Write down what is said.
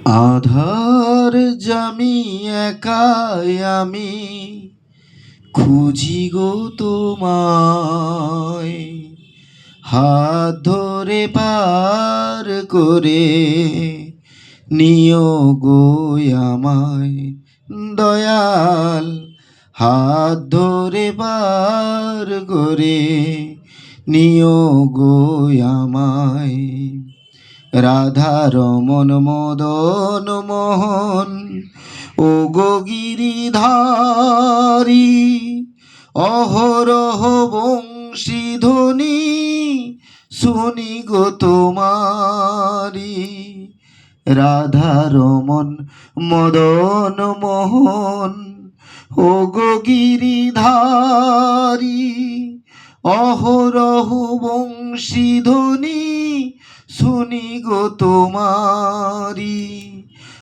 আধার জামি একাই আমি খুঁজি গো তোমায়, হাত ধরে পার করে নিও গো আমায় দয়াল, হাত ধরে পার করে নিও গো আমায়। রাধা রমন মদন মোহন ও গো গিরিধারী, অহরহ বংশীধ্বনি শুনি গো তোমারি। রাধা রমন মদন মোহন ও গো গিরিধারী, অহরহ বংশীধ্বনি শুনি গো তোমারি।